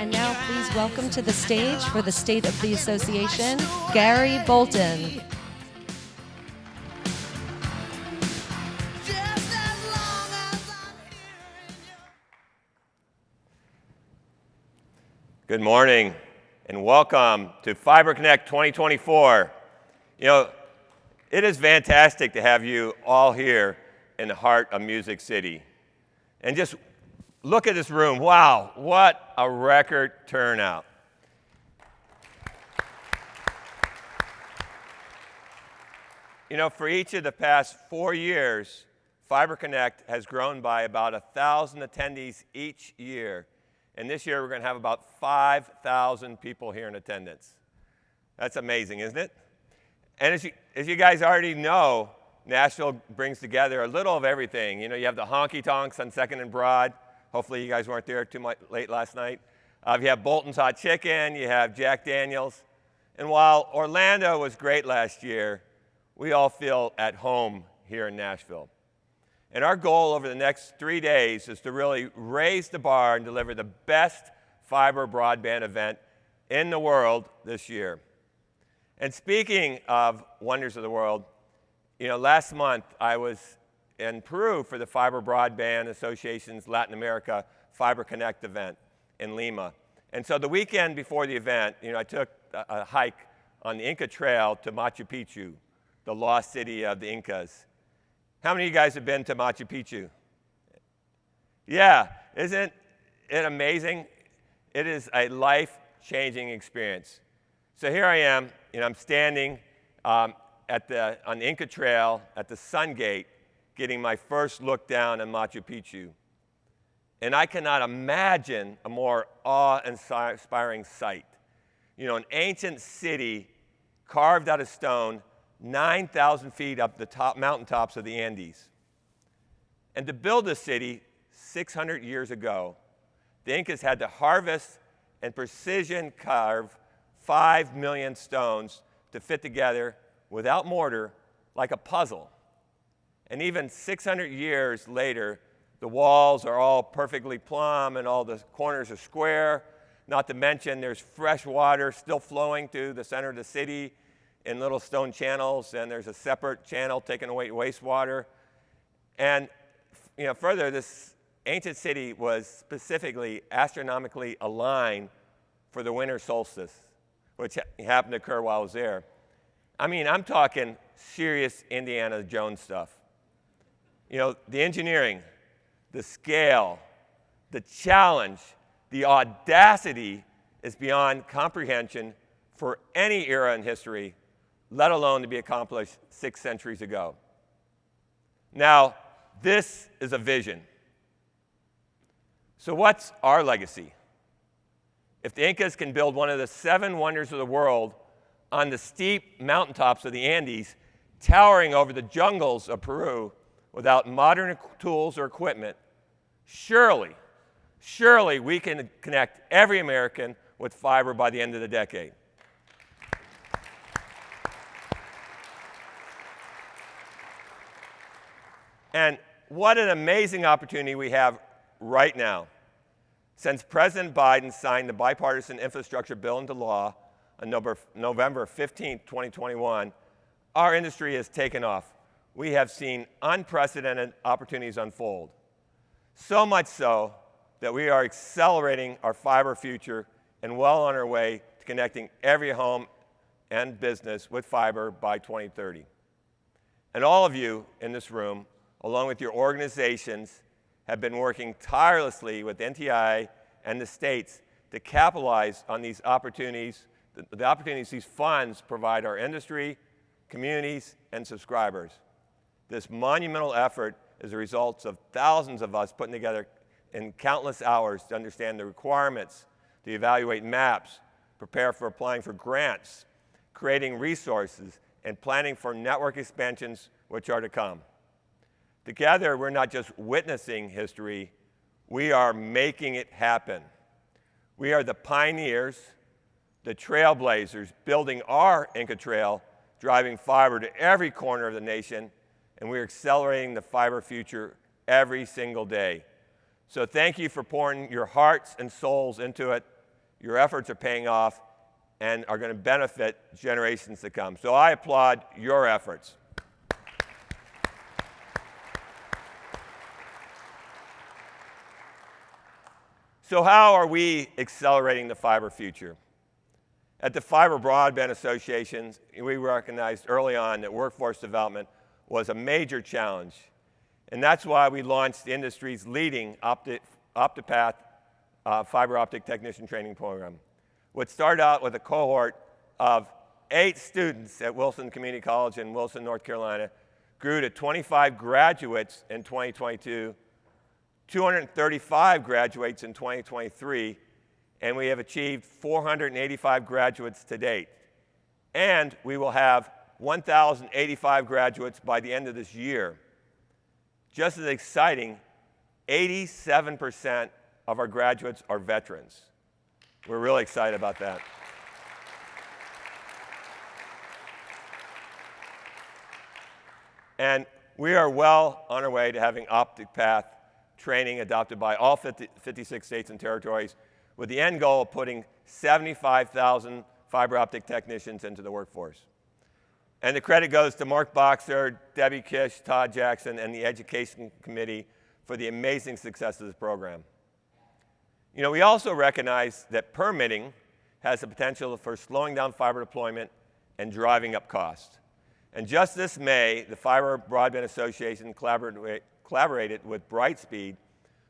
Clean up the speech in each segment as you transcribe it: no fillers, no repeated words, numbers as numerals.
And now please welcome to the stage for the State of the Association, Gary Bolton. Good morning and welcome to Fiber Connect 2024. You know, it is fantastic to have you all here in the heart of Music City. And just look at this room. Wow, what a record turnout. You know, for each of the past 4 years, Fiber Connect has grown by about 1,000 attendees each year. And this year, we're going to have about 5,000 people here in attendance. That's amazing, isn't it? And as you guys already know, Nashville brings together a little of everything. You know, you have the honky tonks on 2nd and Broad. Hopefully, you guys weren't there too late last night. You have Bolton's Hot Chicken. You have Jack Daniels. And while Orlando was great last year, we all feel at home here in Nashville. And our goal over the next 3 days is to really raise the bar and deliver the best fiber broadband event in the world this year. And speaking of wonders of the world, you know, last month I was in Peru for the Fiber Broadband Association's Latin America Fiber Connect event in Lima. And so the weekend before the event, you know, I took a hike on the Inca Trail to Machu Picchu, the lost city of the Incas. How many of you guys have been to Machu Picchu? Yeah, isn't it amazing? It is a life-changing experience. So here I am, you know, I'm standing on the Inca Trail at the Sun Gate, getting my first look down on Machu Picchu. And I cannot imagine a more awe-inspiring sight. You know, an ancient city carved out of stone, 9,000 feet up the top mountaintops of the Andes. And to build this city 600 years ago, the Incas had to harvest and precision carve 5 million stones to fit together without mortar like a puzzle. And even 600 years later, the walls are all perfectly plumb and all the corners are square. Not to mention there's fresh water still flowing through the center of the city in little stone channels, and there's a separate channel taking away wastewater. And you know, further, this ancient city was specifically astronomically aligned for the winter solstice, which happened to occur while I was there. I mean, I'm talking serious Indiana Jones stuff. You know, the engineering, the scale, the challenge, the audacity is beyond comprehension for any era in history, let alone to be accomplished 6 centuries ago. Now, this is a vision. So what's our legacy? If the Incas can build one of the 7 wonders of the world on the steep mountaintops of the Andes, towering over the jungles of Peru without modern tools or equipment, surely we can connect every American with fiber by the end of the decade. And what an amazing opportunity we have right now. Since President Biden signed the bipartisan infrastructure bill into law on November 15, 2021, our industry has taken off. We have seen unprecedented opportunities unfold. So much so that we are accelerating our fiber future and well on our way to connecting every home and business with fiber by 2030. And all of you in this room, along with your organizations, have been working tirelessly with NTI and the states to capitalize on these opportunities, the opportunities these funds provide our industry, communities, and subscribers. This monumental effort is a result of thousands of us putting together in countless hours to understand the requirements, to evaluate maps, prepare for applying for grants, creating resources, and planning for network expansions which are to come. Together, we're not just witnessing history, we are making it happen. We are the pioneers, the trailblazers, building our Inca Trail, driving fiber to every corner of the nation, and we're accelerating the fiber future every single day. So thank you for pouring your hearts and souls into it. Your efforts are paying off and are going to benefit generations to come. So I applaud your efforts. So how are we accelerating the fiber future? At the Fiber Broadband Association, we recognized early on that workforce development was a major challenge. And that's why we launched the industry's leading OptiPath fiber optic technician training program, which started out with a cohort of 8 students at Wilson Community College in Wilson, North Carolina, grew to 25 graduates in 2022, 235 graduates in 2023, and we have achieved 485 graduates to date. And we will have 1,085 graduates by the end of this year. Just as exciting, 87% of our graduates are veterans. We're really excited about that. And we are well on our way to having OptiPath training adopted by all 56 states and territories, with the end goal of putting 75,000 fiber optic technicians into the workforce. And the credit goes to Mark Boxer, Debbie Kish, Todd Jackson, and the Education Committee for the amazing success of this program. You know, we also recognize that permitting has the potential for slowing down fiber deployment and driving up cost. And just this May, the Fiber Broadband Association collaborated with Brightspeed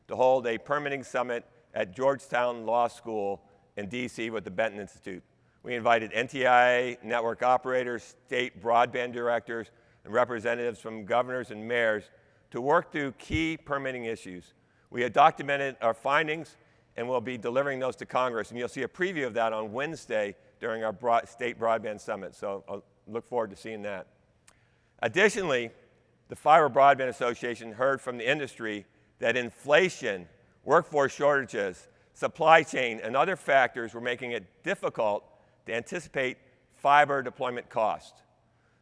to hold a permitting summit at Georgetown Law School in DC with the Benton Institute. We invited NTIA, network operators, state broadband directors, and representatives from governors and mayors to work through key permitting issues. We have documented our findings, and we'll be delivering those to Congress. And you'll see a preview of that on Wednesday during our state broadband summit. So I'll look forward to seeing that. Additionally, the Fiber Broadband Association heard from the industry that inflation, workforce shortages, supply chain, and other factors were making it difficult to anticipate fiber deployment cost.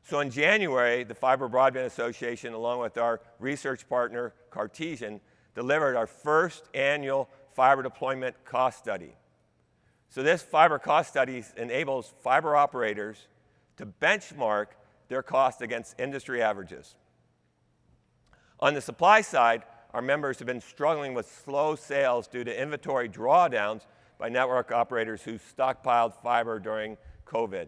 So in January, the Fiber Broadband Association, along with our research partner, Cartesian, delivered our first annual fiber deployment cost study. So this fiber cost study enables fiber operators to benchmark their cost against industry averages. On the supply side, our members have been struggling with slow sales due to inventory drawdowns by network operators who stockpiled fiber during COVID.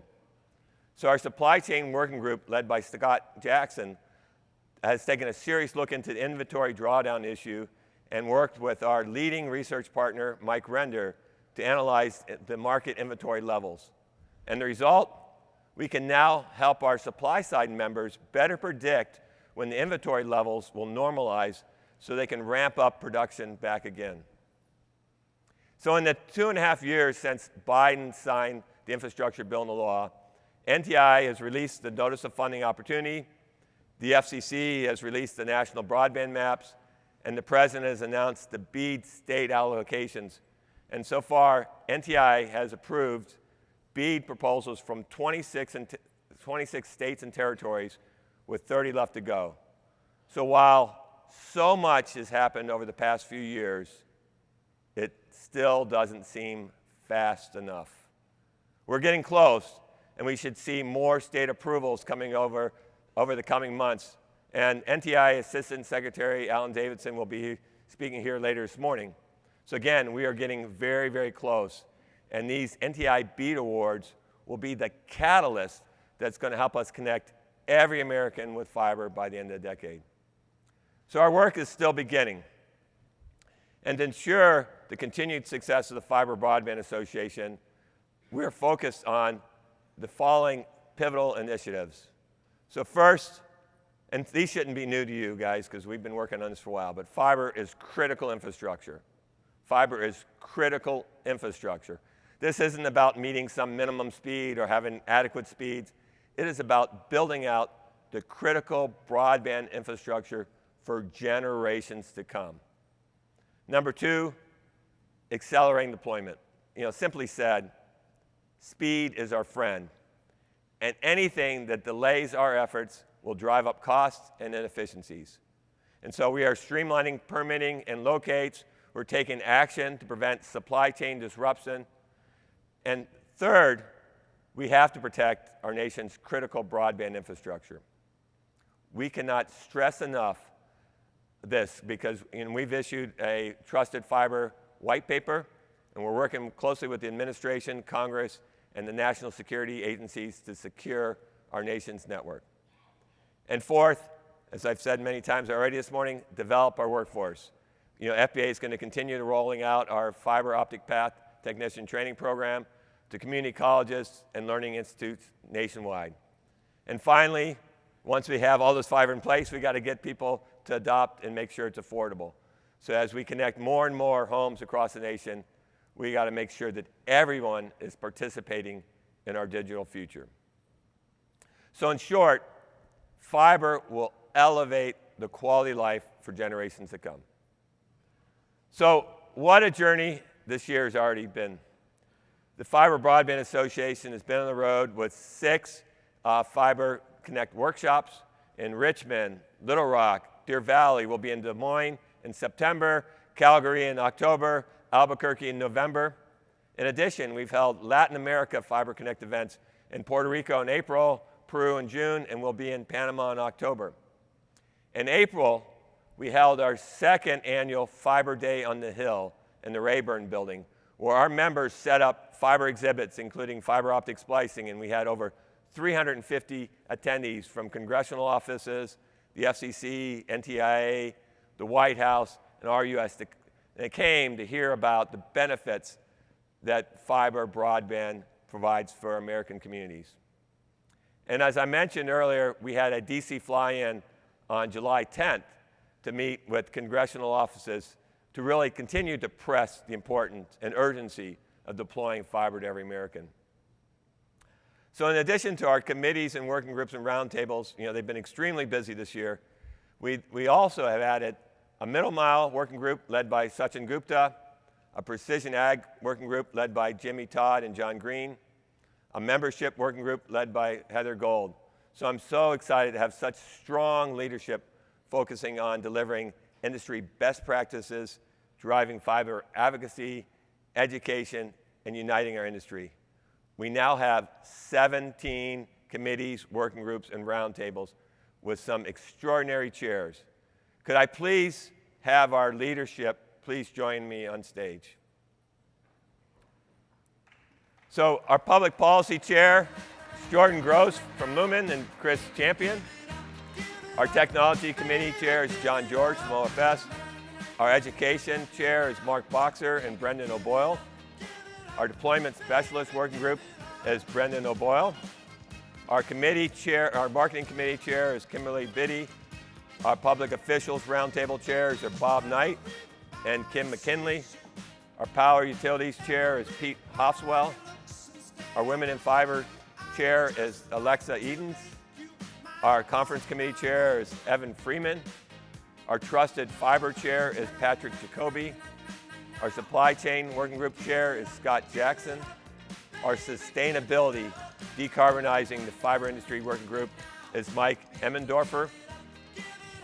So our supply chain working group, led by Scott Jackson, has taken a serious look into the inventory drawdown issue and worked with our leading research partner, Mike Render, to analyze the market inventory levels. And the result, we can now help our supply side members better predict when the inventory levels will normalize so they can ramp up production back again. So in the 2.5 years since Biden signed the infrastructure bill into law, NTI has released the Notice of Funding Opportunity, the FCC has released the national broadband maps, and the President has announced the BEAD state allocations. And so far, NTI has approved BEAD proposals from 26 states and territories, with 30 left to go. So while so much has happened over the past few years, it still doesn't seem fast enough. We're getting close, and we should see more state approvals coming over the coming months. And NTI Assistant Secretary Alan Davidson will be speaking here later this morning. So again, we are getting very, very close. And these NTI BEAD awards will be the catalyst that's going to help us connect every American with fiber by the end of the decade. So our work is still beginning. And to ensure the continued success of the Fiber Broadband Association, we are focused on the following pivotal initiatives. So first, and these shouldn't be new to you guys because we've been working on this for a while, but fiber is critical infrastructure. Fiber is critical infrastructure. This isn't about meeting some minimum speed or having adequate speeds. It is about building out the critical broadband infrastructure for generations to come. Number two, accelerating deployment. Simply said, speed is our friend. And anything that delays our efforts will drive up costs and inefficiencies. And so we are streamlining permitting and locates. We're taking action to prevent supply chain disruption. And third, we have to protect our nation's critical broadband infrastructure. We cannot stress enough this because we've issued a trusted fiber white paper, and we're working closely with the administration, Congress, and the national security agencies to secure our nation's network. And fourth, as I've said many times already this morning, develop our workforce. FBA is going to continue to rolling out our fiber optic path technician training program to community colleges and learning institutes nationwide. And finally, once we have all this fiber in place, we got to get people to adopt and make sure it's affordable. So as we connect more and more homes across the nation, we got to make sure that everyone is participating in our digital future. So in short, fiber will elevate the quality of life for generations to come. So what a journey this year has already been. The Fiber Broadband Association has been on the road with 6 Fiber Connect workshops in Richmond, Little Rock, Deer Valley. We'll be in Des Moines in September, Calgary in October, Albuquerque in November. In addition, we've held Latin America Fiber Connect events in Puerto Rico in April, Peru in June, and we'll be in Panama in October. In April, we held our 2nd annual Fiber Day on the Hill in the Rayburn building, where our members set up fiber exhibits, including fiber optic splicing, and we had over 350 attendees from congressional offices, the FCC, NTIA, the White House, and RUS. They came to hear about the benefits that fiber broadband provides for American communities. And as I mentioned earlier, we had a DC fly-in on July 10th to meet with congressional offices to really continue to press the importance and urgency of deploying fiber to every American. So in addition to our committees and working groups and roundtables, they've been extremely busy this year. We also have added a middle mile working group led by Sachin Gupta, a precision ag working group led by Jimmy Todd and John Green, a membership working group led by Heather Gold. So I'm so excited to have such strong leadership focusing on delivering industry best practices, driving fiber advocacy, education, and uniting our industry. We now have 17 committees, working groups, and roundtables with some extraordinary chairs. Could I please have our leadership please join me on stage? So our public policy chair is Jordan Gross from Lumen and Chris Champion. Our technology committee chair is John George from OFS. Our education chair is Mark Boxer and Brendan O'Boyle. Our deployment specialist working group is Brendan O'Boyle. Our marketing committee chair is Kimberly Biddy. Our public officials roundtable chairs are Bob Knight and Kim McKinley. Our power utilities chair is Pete Hofswell. Our women in fiber chair is Alexa Edens. Our conference committee chair is Evan Freeman. Our trusted fiber chair is Patrick Jacoby. Our supply chain working group chair is Scott Jackson. Our sustainability, decarbonizing the fiber industry working group is Mike Emmendorfer.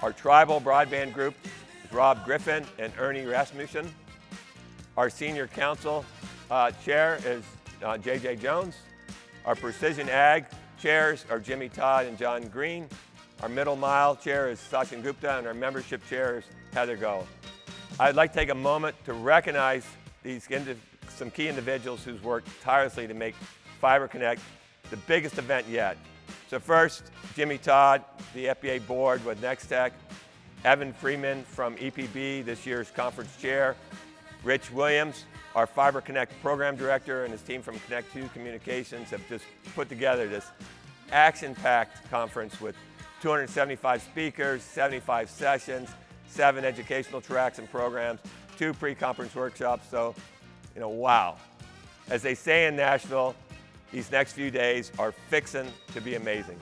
Our tribal broadband group is Rob Griffin and Ernie Rasmussen. Our senior council chair is J.J. Jones. Our precision ag chairs are Jimmy Todd and John Green. Our middle mile chair is Sachin Gupta, and our membership chair is Heather Gold. I'd like to take a moment to recognize some key individuals who's worked tirelessly to make Fiber Connect the biggest event yet. So first, Jimmy Todd, the FBA board with Nextech, Evan Freeman from EPB, this year's conference chair, Rich Williams, our Fiber Connect program director, and his team from Connect 2 Communications have just put together this action-packed conference with 275 speakers, 75 sessions, 7 educational tracks and programs, 2 pre-conference workshops. So, wow. As they say in Nashville, these next few days are fixin' to be amazing.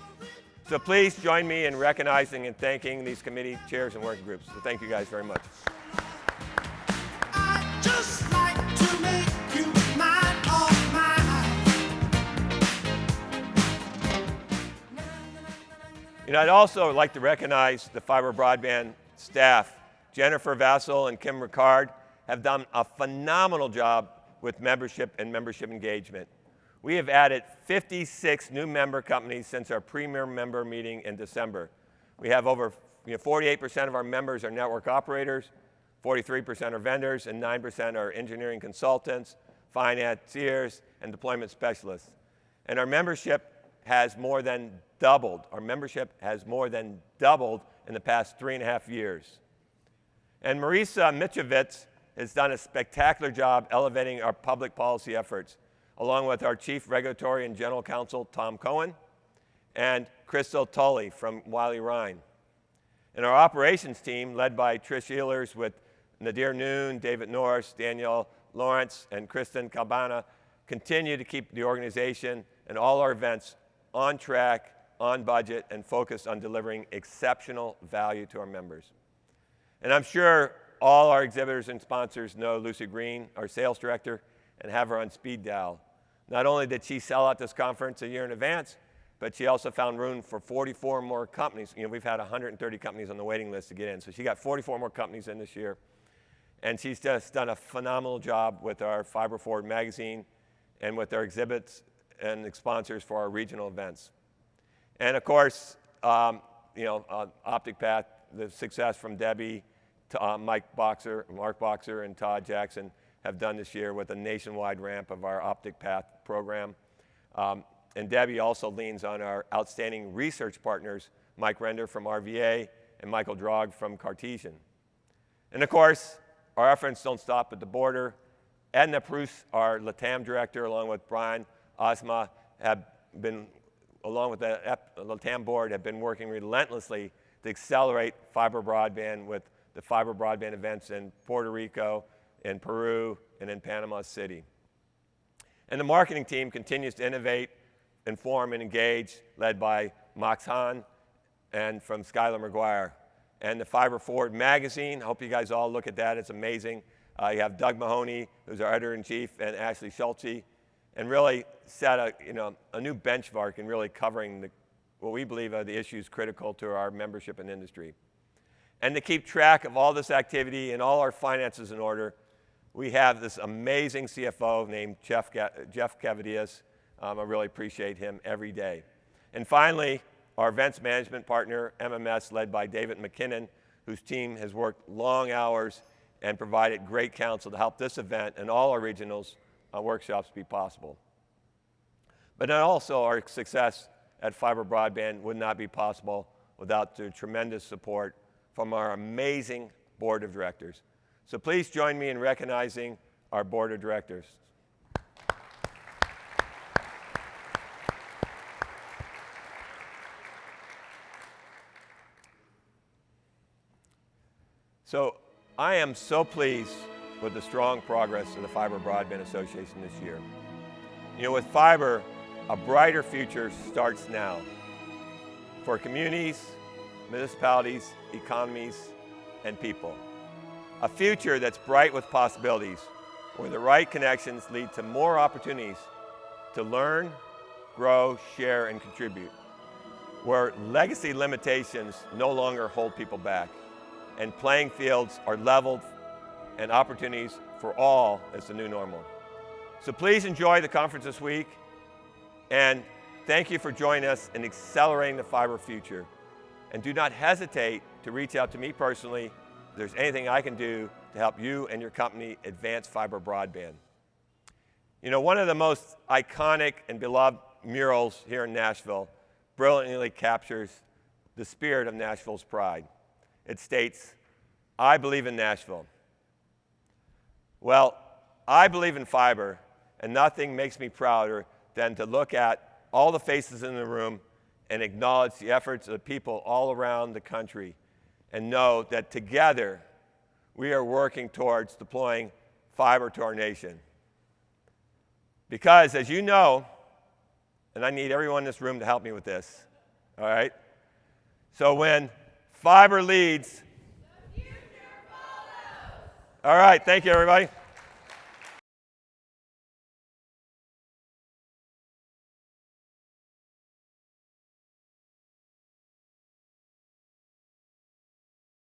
So please join me in recognizing and thanking these committee chairs and working groups. So thank you guys very much. I'd also like to recognize the fiber broadband staff. Jennifer Vassell and Kim Ricard have done a phenomenal job with membership and membership engagement. We have added 56 new member companies since our premier member meeting in December. We have over 48% of our members are network operators, 43% are vendors, and 9% are engineering consultants, financiers, and deployment specialists. And our membership has more than doubled. Our membership has more than doubled in the past 3.5 years. And Marisa Mitrovitz has done a spectacular job elevating our public policy efforts, along with our Chief Regulatory and General Counsel, Tom Cohen, and Crystal Tully from Wiley Ryan. And our operations team, led by Trish Ehlers with Nadir Noon, David Norris, Danielle Lawrence, and Kristen Cabana, continue to keep the organization and all our events on track, on budget, and focused on delivering exceptional value to our members. And I'm sure all our exhibitors and sponsors know Lucy Green, our sales director, and have her on speed dial. Not only did she sell out this conference a year in advance, but she also found room for 44 more companies. We've had 130 companies on the waiting list to get in, so she got 44 more companies in this year. And she's just done a phenomenal job with our Fiber Forward magazine and with our exhibits and sponsors for our regional events. And of course, Optic Path, the success from Debbie, Mark Boxer, and Todd Jackson have done this year with a nationwide ramp of our Optic Path program. And Debbie also leans on our outstanding research partners, Mike Render from RVA and Michael Drog from Cartesian. And of course, our efforts don't stop at the border. Edna Pruce, our LATAM director, along with Brian Osma, have been, along with the LATAM board, have been working relentlessly to accelerate fiber broadband with the fiber broadband events in Puerto Rico, in Peru, and in Panama City. And the marketing team continues to innovate, inform, and engage, led by Max Hahn and from Skylar McGuire. And the Fiber Forward magazine, I hope you guys all look at that. It's amazing. You have Doug Mahoney, who's our editor-in-chief, and Ashley Schultze, and really set a new benchmark in really covering what we believe are the issues critical to our membership and industry. And to keep track of all this activity and all our finances in order, we have this amazing CFO named Jeff Cavadias. I really appreciate him every day. And finally, our events management partner, MMS, led by David McKinnon, whose team has worked long hours and provided great counsel to help this event and all our regionals workshops be possible. But then also our success at Fiber Broadband would not be possible without the tremendous support from our amazing board of directors. So please join me in recognizing our board of directors. So I am so pleased with the strong progress of the Fiber Broadband Association this year. With fiber, a brighter future starts now for communities, municipalities, economies, and people. A future that's bright with possibilities, where the right connections lead to more opportunities to learn, grow, share, and contribute. Where legacy limitations no longer hold people back, and playing fields are leveled and opportunities for all is the new normal. So please enjoy the conference this week, and thank you for joining us in accelerating the fiber future. And do not hesitate to reach out to me personally if there's anything I can do to help you and your company advance fiber broadband. One of the most iconic and beloved murals here in Nashville brilliantly captures the spirit of Nashville's pride. It states, "I believe in Nashville." Well, I believe in fiber, and nothing makes me prouder than to look at all the faces in the room and acknowledge the efforts of the people all around the country and know that together we are working towards deploying fiber to our nation. Because as you know, and I need everyone in this room to help me with this, all right? So when fiber leads, the future follows. All right, thank you everybody.